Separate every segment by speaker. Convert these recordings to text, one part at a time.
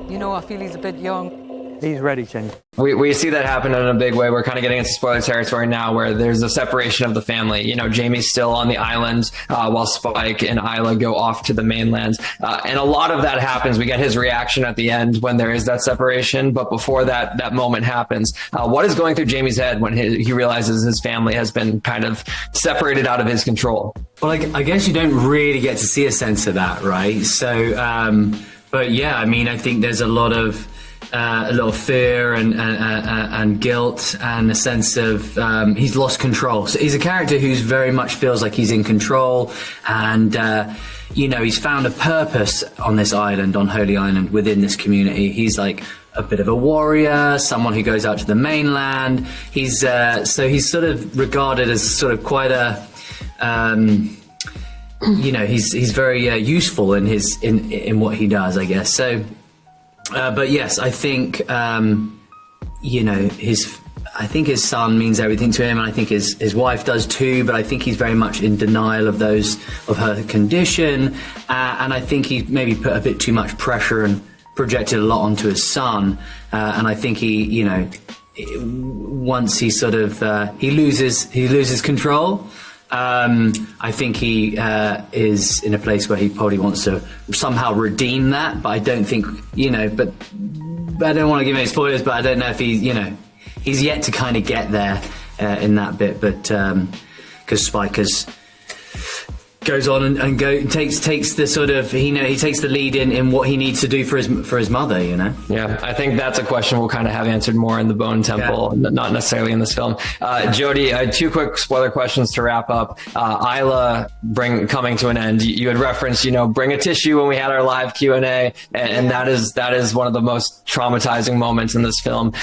Speaker 1: You know, I feel he's a bit young.
Speaker 2: He's ready, Jenny.
Speaker 3: We see that happen in a big way. We're kind of getting into spoiler territory now where there's a separation of the family. You know, Jamie's still on the island while Spike and Isla go off to the mainland. And a lot of that happens. We get his reaction at the end when there is that separation. But before that moment happens, what is going through Jamie's head when he realizes his family has been kind of separated out of his control?
Speaker 4: Well, I guess you don't really get to see a sense of that, right? So, but yeah, I mean, I think there's a lot of fear and guilt and a sense of he's lost control. So he's a character who's very much feels like he's in control, and you know, he's found a purpose on this island, on Holy Island, within this community. He's like a bit of a warrior, someone who goes out to the mainland. He's so he's sort of regarded as sort of quite a you know, he's very useful in his in what he does, I guess. So. But yes, I think you know, I think his son means everything to him, and I think his wife does too. But I think he's very much in denial of her condition, and I think he maybe put a bit too much pressure and projected a lot onto his son. And I think he, you know, once he sort of he loses control. I think he is in a place where he probably wants to somehow redeem that, but I don't think, you know, but I don't want to give any spoilers, but I don't know if he's yet to kind of get there in that bit, but because Spike goes on and takes the sort of, he takes the lead in what he needs to do for his mother, you know.
Speaker 3: Yeah, I think that's a question we'll kind of have answered more in the Bone Temple, not necessarily in this film. Jodie, 2 quick spoiler questions to wrap up. Isla coming to an end. You had referenced, you know, bring a tissue when we had our live Q&A, and that is one of the most traumatizing moments in this film.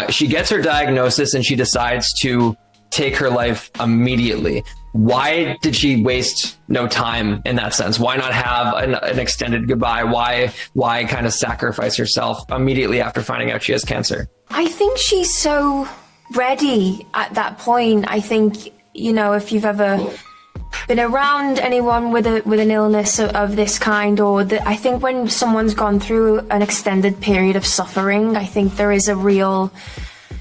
Speaker 3: She gets her diagnosis and she decides to take her life immediately. Why did she waste no time in that sense? Why not have an extended goodbye? Why kind of sacrifice herself immediately after finding out she has cancer?
Speaker 5: I think she's so ready at that point. I think, you know, if you've ever been around anyone with an illness of this kind, I think when someone's gone through an extended period of suffering, I think there is a real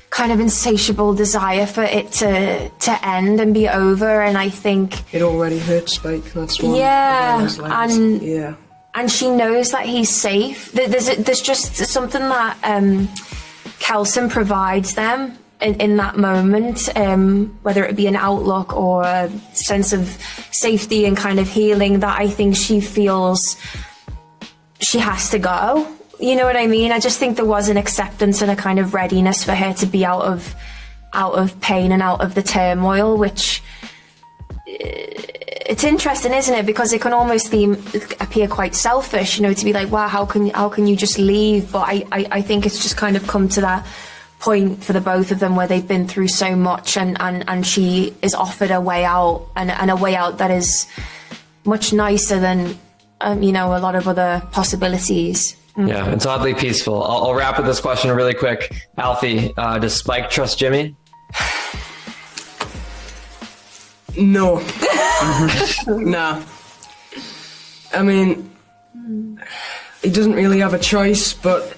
Speaker 5: kind of insatiable desire for it to end and be over, and I think
Speaker 6: it already hurt Spike. That's one.
Speaker 5: And she knows that he's safe. There's just something that Kelson provides them in that moment, whether it be an outlook or a sense of safety and kind of healing, that I think she feels she has to go. You know what I mean? I just think there was an acceptance and a kind of readiness for her to be out of pain and out of the turmoil, which it's interesting, isn't it? Because it can almost appear quite selfish, you know, to be like, wow, how can you just leave? But I think it's just kind of come to that point for the both of them where they've been through so much, and she is offered a way out, and a way out that is much nicer than you know, a lot of other possibilities.
Speaker 3: Yeah, it's oddly peaceful. I'll wrap with this question really quick. Alfie, does Spike trust Jimmy?
Speaker 6: No. Nah. I mean, he doesn't really have a choice, but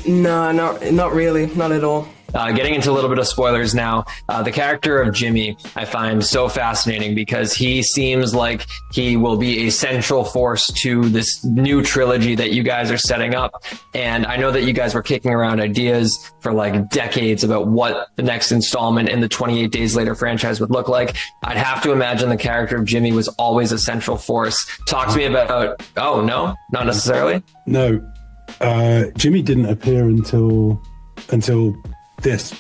Speaker 6: no, not really, not at all.
Speaker 3: Getting into a little bit of spoilers now, the character of Jimmy I find so fascinating because he seems like he will be a central force to this new trilogy that you guys are setting up. And I know that you guys were kicking around ideas for like decades about what the next installment in the 28 Days Later franchise would look like. I'd have to imagine the character of Jimmy was always a central force. Talk to me about, oh, no, not necessarily?
Speaker 7: No, Jimmy didn't appear until this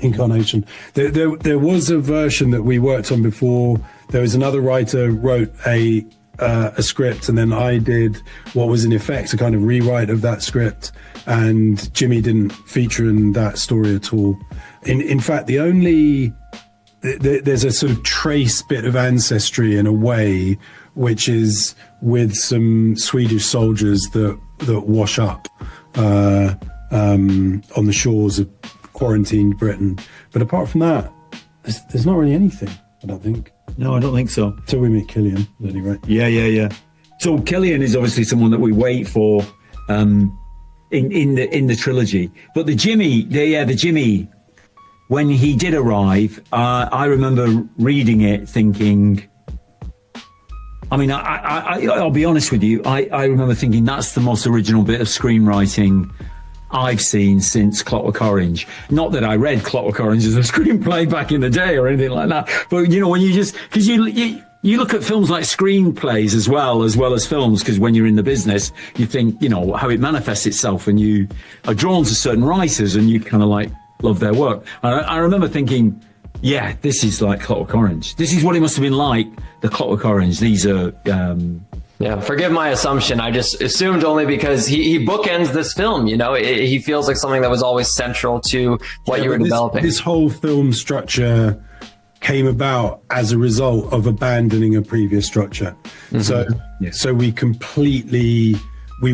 Speaker 7: incarnation. There was a version that we worked on before. There was another writer wrote a script, and then I did what was in effect a kind of rewrite of that script, and Jimmy didn't feature in that story at all. In fact, there's a sort of trace bit of ancestry in a way, which is with some Swedish soldiers that wash up on the shores of quarantined Britain. But apart from that, there's not really anything, I don't think.
Speaker 2: No, I don't think so.
Speaker 7: Till we meet Cillian, at any rate.
Speaker 2: Yeah. So Cillian is obviously someone that we wait for
Speaker 1: in the trilogy. But the Jimmy, when he did arrive, I remember reading it thinking, I mean, I'll be honest with you, I remember thinking that's the most original bit of screenwriting I've seen since Clockwork Orange. Not that I read Clockwork Orange as a screenplay back in the day or anything like that, but you know, when you just, because you look at films like screenplays as well as films, because when you're in the business, you think, you know, how it manifests itself, and you are drawn to certain writers and you kind of like love their work. I remember thinking, yeah, this is like Clockwork Orange. This is what it must have been like, the Clockwork Orange. These are...
Speaker 3: Yeah, forgive my assumption. I just assumed only because he bookends this film, you know, he feels like something that was always central to what you were developing.
Speaker 7: This whole film structure came about as a result of abandoning a previous structure. Mm-hmm. So we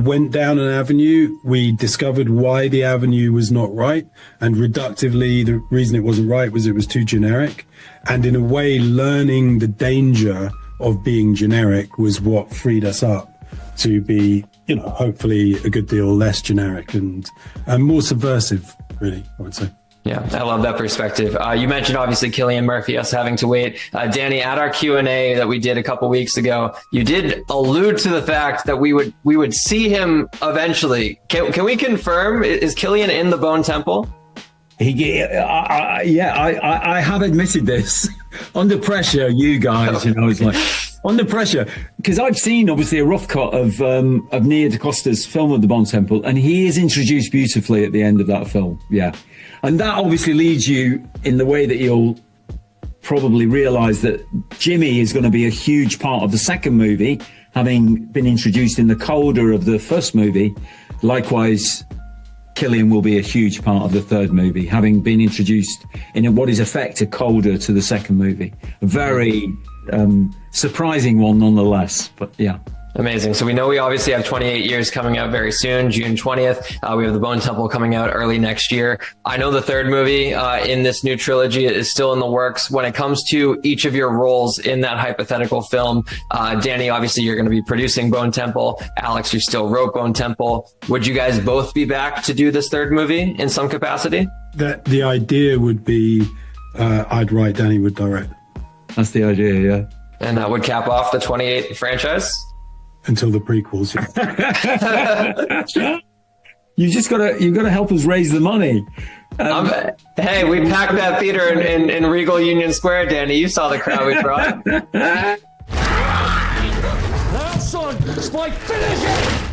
Speaker 7: went down an avenue, we discovered why the avenue was not right, and reductively the reason it wasn't right was it was too generic. And in a way, learning the danger of being generic was what freed us up to be, you know, hopefully a good deal less generic and more subversive, really, I would say.
Speaker 3: Yeah, I love that perspective. You mentioned obviously Cillian Murphy, us having to wait. Danny, at our Q&A that we did a couple weeks ago, you did allude to the fact that we would see him eventually. Can we confirm, is Cillian in the Bone Temple?
Speaker 1: I have admitted this. Under pressure, you guys, you know, it's like under pressure, because I've seen obviously a rough cut of Nia DaCosta's film of the Bone Temple, and he is introduced beautifully at the end of that film. Yeah, and that obviously leads you in the way that you'll probably realise that Jimmy is going to be a huge part of the second movie, having been introduced in the coda of the first movie. Likewise, Cillian will be a huge part of the third movie, having been introduced in what is effect a coda to the second movie. A very surprising one nonetheless, but yeah.
Speaker 3: Amazing. So we know we obviously have 28 Years coming out very soon, June 20th. We have The Bone Temple coming out early next year. I know the third movie in this new trilogy is still in the works. When it comes to each of your roles in that hypothetical film, Danny, obviously you're going to be producing Bone Temple. Alex, you still wrote Bone Temple. Would you guys both be back to do this third movie in some capacity?
Speaker 7: The idea would be I'd write, Danny would direct.
Speaker 1: That's the idea, yeah.
Speaker 3: And that would cap off the 28 franchise?
Speaker 7: Until the prequels, yeah.
Speaker 1: You've got to help us raise the money.
Speaker 3: Hey, we packed that theater in Regal Union Square, Danny. You saw the crowd we brought.
Speaker 8: Now, son, Spike, finish it!